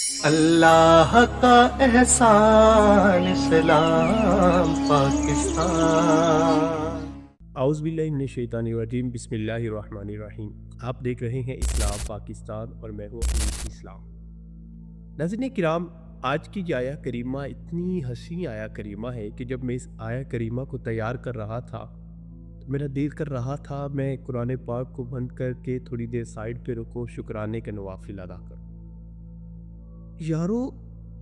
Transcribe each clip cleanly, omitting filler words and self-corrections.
اللہ کا احسان اسلام پاکستان۔ اعوذ باللہ من الشیطان الرجیم، بسم اللہ الرحمن الرحیم۔ آپ دیکھ رہے ہیں اسلام پاکستان اور میں ہوں امین اسلام۔ ناظرین کرام، آج کی یہ آیا کریمہ اتنی حسین آیا کریمہ ہے کہ جب میں اس آیا کریمہ کو تیار کر رہا تھا تو میرا دل کر رہا تھا میں قرآن پاک کو بند کر کے تھوڑی دیر سائڈ پہ رکوں، شکرانے کے نوافل ادا کروں۔ یارو،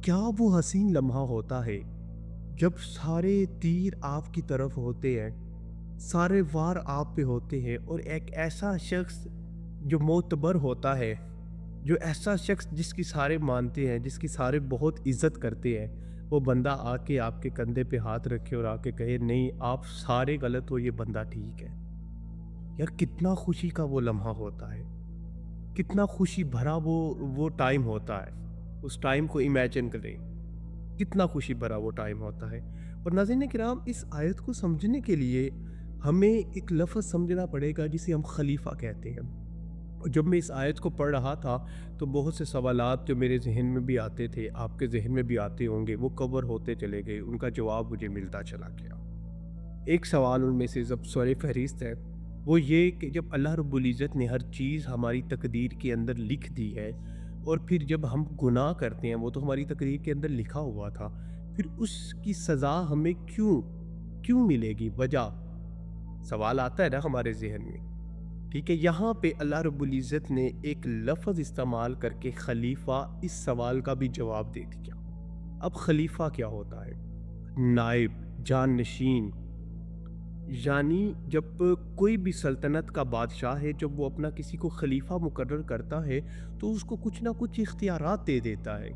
کیا وہ حسین لمحہ ہوتا ہے جب سارے تیر آپ کی طرف ہوتے ہیں، سارے وار آپ پہ ہوتے ہیں، اور ایک ایسا شخص جو معتبر ہوتا ہے، جو ایسا شخص جس کی سارے مانتے ہیں، جس کی سارے بہت عزت کرتے ہیں، وہ بندہ آ کے آپ کے کندھے پہ ہاتھ رکھے اور آ کے کہے نہیں آپ سارے غلط ہو، یہ بندہ ٹھیک ہے۔ یار کتنا خوشی کا وہ لمحہ ہوتا ہے، کتنا خوشی بھرا وہ ٹائم ہوتا ہے۔ اس ٹائم کو امیجن کریں، کتنا خوشی بھرا وہ ٹائم ہوتا ہے۔ اور ناظرین کرام، اس آیت کو سمجھنے کے لیے ہمیں ایک لفظ سمجھنا پڑے گا جسے ہم خلیفہ کہتے ہیں۔ اور جب میں اس آیت کو پڑھ رہا تھا تو بہت سے سوالات جو میرے ذہن میں بھی آتے تھے، آپ کے ذہن میں بھی آتے ہوں گے، وہ کور ہوتے چلے گئے، ان کا جواب مجھے ملتا چلا گیا۔ ایک سوال ان میں سے جب سر فہرست ہے وہ یہ کہ جب اللہ رب العزت نے ہر چیز ہماری تقدیر کے اندر لکھ دی ہے، اور پھر جب ہم گناہ کرتے ہیں وہ تو ہماری تقدیر کے اندر لکھا ہوا تھا، پھر اس کی سزا ہمیں کیوں ملے گی؟ وجہ سوال آتا ہے نا ہمارے ذہن میں۔ ٹھیک ہے، یہاں پہ اللہ رب العزت نے ایک لفظ استعمال کر کے خلیفہ اس سوال کا بھی جواب دے دیا۔ اب خلیفہ کیا ہوتا ہے؟ نائب، جانشین، یعنی جب کوئی بھی سلطنت کا بادشاہ ہے، جب وہ اپنا کسی کو خلیفہ مقرر کرتا ہے تو اس کو کچھ نہ کچھ اختیارات دے دیتا ہے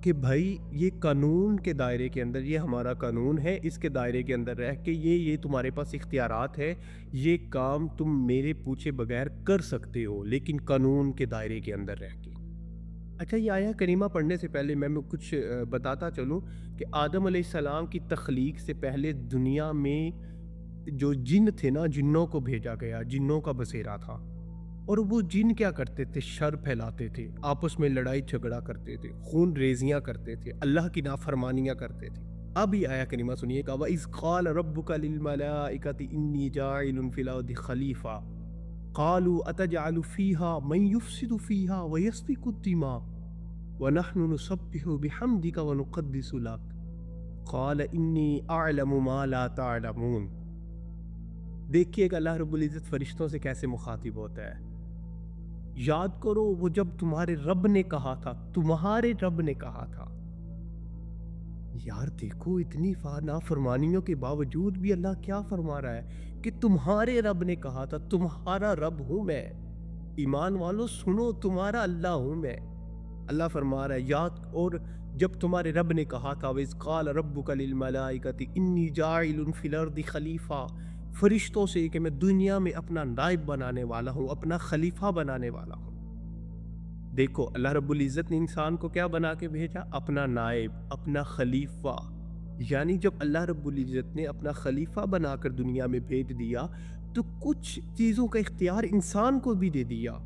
کہ بھائی یہ قانون کے دائرے کے اندر، یہ ہمارا قانون ہے، اس کے دائرے کے اندر رہ کے یہ تمہارے پاس اختیارات ہے، یہ کام تم میرے پوچھے بغیر کر سکتے ہو، لیکن قانون کے دائرے کے اندر رہ کے۔ اچھا، یہ آیا کریمہ پڑھنے سے پہلے میں کچھ بتاتا چلوں کہ آدم علیہ السلام کی تخلیق سے پہلے دنیا میں جو جن تھے نا، جنوں کو بھیجا گیا، جنوں کا بسیرا تھا، اور وہ جن کیا کرتے تھے؟ شر پھیلاتے تھے، آپس میں لڑائی جھگڑا کرتے تھے، خون ریزیاں کرتے تھے، اللہ کی نافرمانیاں کرتے تھے۔ اب یہ آیا کریمہ سنیے گا، وَإِذْ قَالَ رَبُّكَ لِلْمَلَائِكَةِ إِنِّي جَاعِلٌ فِي الْأَرْضِ خَلِيفَةً قَالُوا أَتَجْعَلُ فِيهَا مَن يُفْسِدُ فِيهَا وَيَسْفِكُ الدِّمَاءَ وَنَحْنُ نُسَبِّحُ بِحَمْدِكَ وَنُقَدِّسُ لَكَ قَالَ إِنِّي أَعْلَمُ مَا لَا تَعْلَمُونَ۔ دیکھیے کہ اللہ رب العزت فرشتوں سے کیسے مخاطب ہوتا ہے۔ یاد کرو وہ جب تمہارے رب نے کہا تھا، تمہارے رب نے کہا تھا۔ یار دیکھو، اتنی نافرمانیوں کے باوجود بھی اللہ کیا فرما رہا ہے کہ تمہارے رب نے کہا تھا، تمہارا رب ہوں میں۔ ایمان والو سنو، تمہارا اللہ ہوں میں۔ اللہ فرما رہا ہے یاد، اور جب تمہارے رب نے کہا تھا وَإِذْ قَالَ رَبُّكَ لِلْمَلَائِكَةِ إِنِّي جَاعِلٌ فِي الْأَرْضِ خَلِيفَةً، فرشتوں سے کہ میں دنیا میں اپنا نائب بنانے والا ہوں، اپنا خلیفہ بنانے والا ہوں۔ دیکھو اللہ رب العزت نے انسان کو کیا بنا کے بھیجا؟ اپنا نائب، اپنا خلیفہ۔ یعنی جب اللہ رب العزت نے اپنا خلیفہ بنا کر دنیا میں بھیج دیا تو کچھ چیزوں کا اختیار انسان کو بھی دے دیا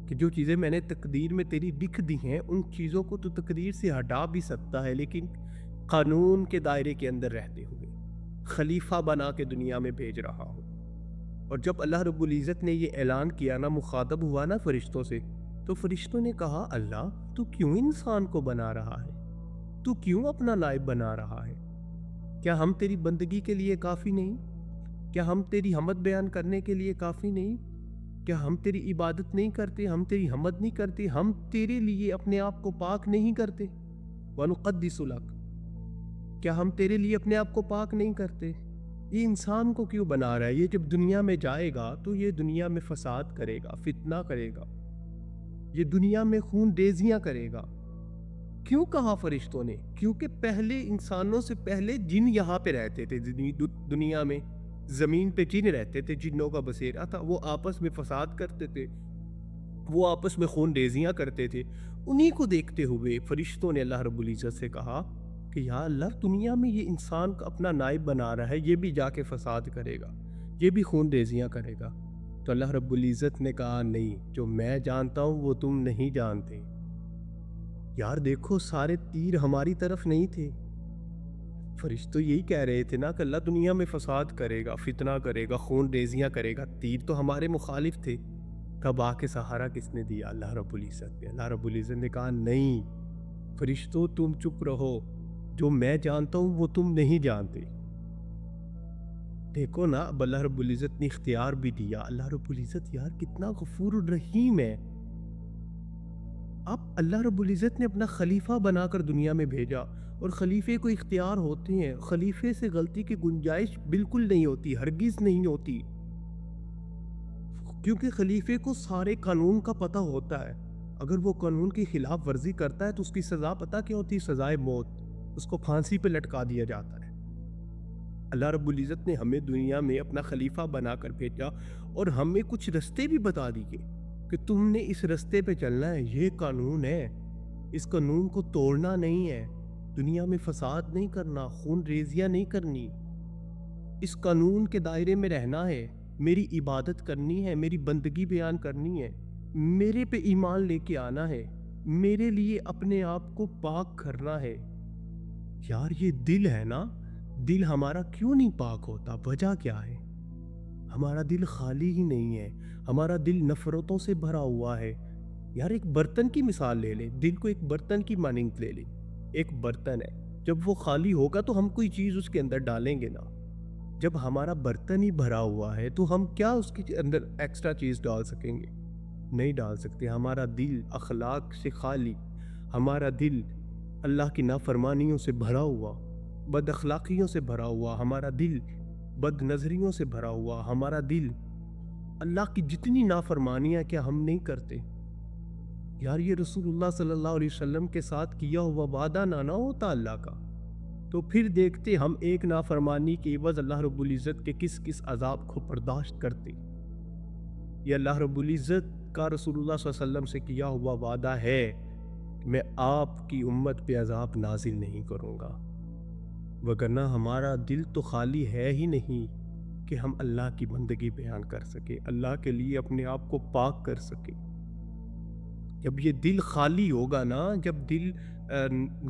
کہ جو چیزیں میں نے تقدیر میں تیری لکھ دی ہیں، ان چیزوں کو تو تقدیر سے ہٹا بھی سکتا ہے، لیکن قانون کے دائرے کے اندر رہتے ہوئے خلیفہ بنا کے دنیا میں بھیج رہا ہوں۔ اور جب اللہ رب العزت نے یہ اعلان کیا نا، مخاطب ہوا نا فرشتوں سے، تو فرشتوں نے کہا اللہ تو کیوں انسان کو بنا رہا ہے؟ تو کیوں اپنا نائب بنا رہا ہے؟ کیا ہم تیری بندگی کے لیے کافی نہیں؟ کیا ہم تیری حمد بیان کرنے کے لیے کافی نہیں؟ کیا ہم تیری عبادت نہیں کرتے؟ ہم تیری حمد نہیں کرتے؟ ہم تیرے لیے اپنے آپ کو پاک نہیں کرتے؟ وَنُقَدِّسُ لَكَ، کیا ہم تیرے لیے اپنے آپ کو پاک نہیں کرتے؟ یہ انسان کو کیوں بنا رہا ہے؟ یہ جب دنیا میں جائے گا تو یہ دنیا میں فساد کرے گا، فتنہ کرے گا، یہ دنیا میں خون ریزیاں کرے گا۔ کیوں کہا فرشتوں نے؟ کیونکہ پہلے انسانوں سے پہلے جن یہاں پہ رہتے تھے، دنیا میں زمین پہ جن رہتے تھے، جنوں کا بسیرا تھا، وہ آپس میں فساد کرتے تھے، وہ آپس میں خون ریزیاں کرتے تھے۔ انہی کو دیکھتے ہوئے فرشتوں نے اللہ رب العزت سے کہا کہ یا اللہ دنیا میں یہ انسان کو اپنا نائب بنا رہا ہے، یہ بھی جا کے فساد کرے گا، یہ بھی خون ریزیاں کرے گا۔ تو اللہ رب العزت نے کہا نہیں، جو میں جانتا ہوں وہ تم نہیں جانتے۔ یار دیکھو سارے تیر ہماری طرف نہیں تھے، فرشتوں یہی کہہ رہے تھے نا کہ اللہ دنیا میں فساد کرے گا، فتنہ کرے گا، خون ریزیاں کرے گا، تیر تو ہمارے مخالف تھے۔ تب آ کے سہارا کس نے دیا؟ اللہ رب العزت نے۔ اللہ رب العزت نے کہا نہیں فرشتوں تم چپ رہو، جو میں جانتا ہوں وہ تم نہیں جانتے۔ دیکھو نا اب اللہ رب العزت نے اختیار بھی دیا۔ اللہ رب العزت یار کتنا غفور الرحیم ہے۔ اب اللہ رب العزت نے اپنا خلیفہ بنا کر دنیا میں بھیجا، اور خلیفے کو اختیار ہوتے ہیں، خلیفے سے غلطی کی گنجائش بالکل نہیں ہوتی، ہرگز نہیں ہوتی، کیونکہ خلیفے کو سارے قانون کا پتہ ہوتا ہے۔ اگر وہ قانون کی خلاف ورزی کرتا ہے تو اس کی سزا پتہ کیا ہوتی ہے؟ سزائے موت، اس کو پھانسی پہ لٹکا دیا جاتا ہے۔ اللہ رب العزت نے ہمیں دنیا میں اپنا خلیفہ بنا کر بھیجا، اور ہمیں کچھ رستے بھی بتا دیے کہ تم نے اس رستے پہ چلنا ہے، یہ قانون ہے، اس قانون کو توڑنا نہیں ہے، دنیا میں فساد نہیں کرنا، خون ریزیاں نہیں کرنی، اس قانون کے دائرے میں رہنا ہے، میری عبادت کرنی ہے، میری بندگی بیان کرنی ہے، میرے پہ ایمان لے کے آنا ہے، میرے لیے اپنے آپ کو پاک کرنا ہے۔ یار یہ دل ہے نا، دل ہمارا کیوں نہیں پاک ہوتا؟ وجہ کیا ہے؟ ہمارا دل خالی ہی نہیں ہے، ہمارا دل نفرتوں سے بھرا ہوا ہے۔ یار ایک برتن کی مثال لے لیں، دل کو ایک برتن کی مانند لے لیں۔ ایک برتن ہے، جب وہ خالی ہوگا تو ہم کوئی چیز اس کے اندر ڈالیں گے نا۔ جب ہمارا برتن ہی بھرا ہوا ہے تو ہم کیا اس کے اندر ایکسٹرا چیز ڈال سکیں گے؟ نہیں ڈال سکتے۔ ہمارا دل اخلاق سے خالی، ہمارا دل اللہ کی نافرمانیوں سے بھرا ہوا، بد اخلاقیوں سے بھرا ہوا، ہمارا دل بد نظریوں سے بھرا ہوا، ہمارا دل اللہ کی جتنی نافرمانیاں کیا ہم نہیں کرتے؟ یار یہ رسول اللہ صلی اللہ علیہ وسلم کے ساتھ کیا ہوا وعدہ نہ ہوتا اللہ کا، تو پھر دیکھتے ہم ایک نافرمانی کے عوض اللہ رب العزت کے کس کس عذاب کو برداشت کرتے۔ یہ اللہ رب العزت کا رسول اللہ صلی اللہ علیہ وسلم سے کیا ہوا وعدہ ہے کہ میں آپ کی امت پہ عذاب نازل نہیں کروں گا، وگرنہ ہمارا دل تو خالی ہے ہی نہیں کہ ہم اللہ کی بندگی بیان کر سکیں، اللہ کے لیے اپنے آپ کو پاک کر سکیں۔ جب یہ دل خالی ہوگا نا، جب دل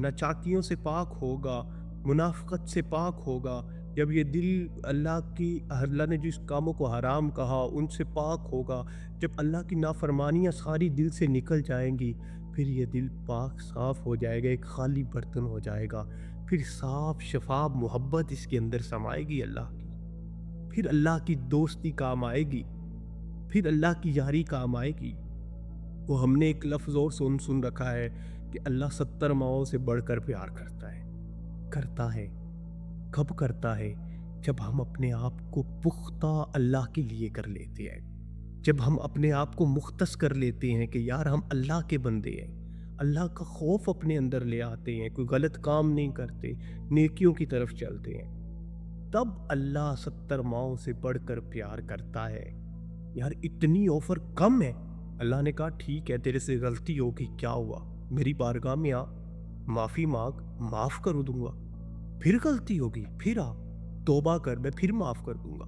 ناچاکیوں سے پاک ہوگا، منافقت سے پاک ہوگا، جب یہ دل اللہ نے جس کاموں کو حرام کہا ان سے پاک ہوگا، جب اللہ کی نافرمانیاں ساری دل سے نکل جائیں گی، پھر یہ دل پاک صاف ہو جائے گا، ایک خالی برتن ہو جائے گا، پھر صاف شفاف محبت اس کے اندر سمائے گی اللہ کی، پھر اللہ کی دوستی کام آئے گی، پھر اللہ کی یاری کام آئے گی۔ وہ ہم نے ایک لفظ اور سن رکھا ہے کہ اللہ 70 ماؤں سے بڑھ کر پیار کرتا ہے۔ کب کرتا ہے؟ جب ہم اپنے آپ کو پختہ اللہ کے لیے کر لیتے ہیں، جب ہم اپنے آپ کو مختص کر لیتے ہیں کہ یار ہم اللہ کے بندے ہیں، اللہ کا خوف اپنے اندر لے آتے ہیں، کوئی غلط کام نہیں کرتے، نیکیوں کی طرف چلتے ہیں، تب اللہ 70 ماؤں سے بڑھ کر پیار کرتا ہے۔ یار اتنی آفر کم ہے؟ اللہ نے کہا ٹھیک ہے تیرے سے غلطی ہوگی، کیا ہوا، میری بارگاہ میں آ، معافی مانگ، معاف کر دوں گا، پھر غلطی ہوگی پھر آ، توبہ کر، میں پھر معاف کر دوں گا،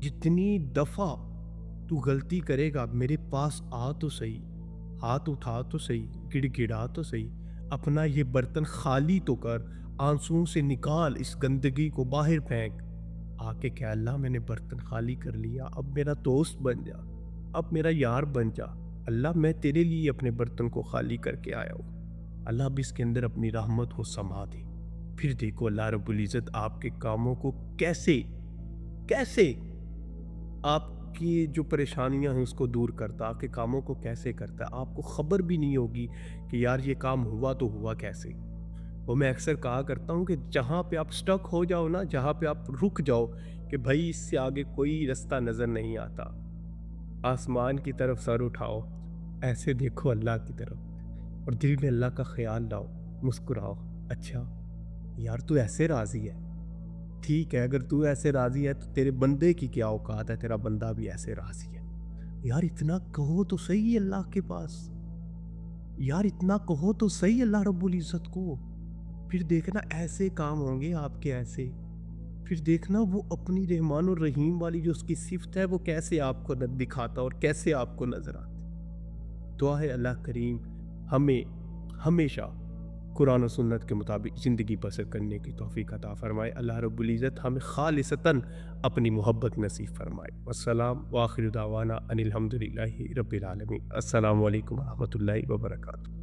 جتنی دفعہ تو غلطی کرے گا میرے پاس آ تو صحیح، ہاتھ اٹھا تو صحیح، گڑ گڑا تو صحیح، اپنا یہ برتن خالی تو کر، آنسوؤں سے نکال اس گندگی کو باہر پھینک، آ کے کہ اللہ میں نے برتن خالی کر لیا، اب میرا دوست بن جا، اب میرا یار بن جا، اللہ میں تیرے لیے اپنے برتن کو خالی کر کے آیا ہوں، اللہ اب اس کے اندر اپنی رحمت کو سما دے۔ پھر دیکھو اللہ رب العزت آپ کے کاموں کو کیسے آپ کی جو پریشانیاں ہیں اس کو دور کرتا، آپ کے کاموں کو کیسے کرتا، آپ کو خبر بھی نہیں ہوگی کہ یار یہ کام ہوا تو ہوا کیسے۔ وہ میں اکثر کہا کرتا ہوں کہ جہاں پہ آپ سٹک ہو جاؤ نا، جہاں پہ آپ رک جاؤ کہ بھائی اس سے آگے کوئی رستہ نظر نہیں آتا، آسمان کی طرف سر اٹھاؤ، ایسے دیکھو اللہ کی طرف، اور دل میں اللہ کا خیال لاؤ، مسکراؤ، اچھا یار تو ایسے راضی ہے، ٹھیک ہے اگر تو ایسے راضی ہے تو تیرے بندے کی کیا اوقات ہے، تیرا بندہ بھی ایسے راضی ہے۔ یار اتنا کہو تو صحیح اللہ کے پاس، یار اتنا کہو تو صحیح اللہ رب العزت کو، پھر دیکھنا ایسے کام ہوں گے آپ کے ایسے، پھر دیکھنا وہ اپنی رحمان الرحیم والی جو اس کی صفت ہے وہ کیسے آپ کو دکھاتا اور کیسے آپ کو نظر آتی۔ دعا ہے اللہ کریم ہمیں ہمیشہ قرآن و سنت کے مطابق زندگی بسر کرنے کی توفیق عطا فرمائے۔ اللہ رب العزت ہمیں خالصتاً اپنی محبت نصیب فرمائے۔ والسلام وآخر دعوانا ان الحمد للہ رب العالمین۔ السلام علیکم ورحمۃ اللہ وبرکاتہ۔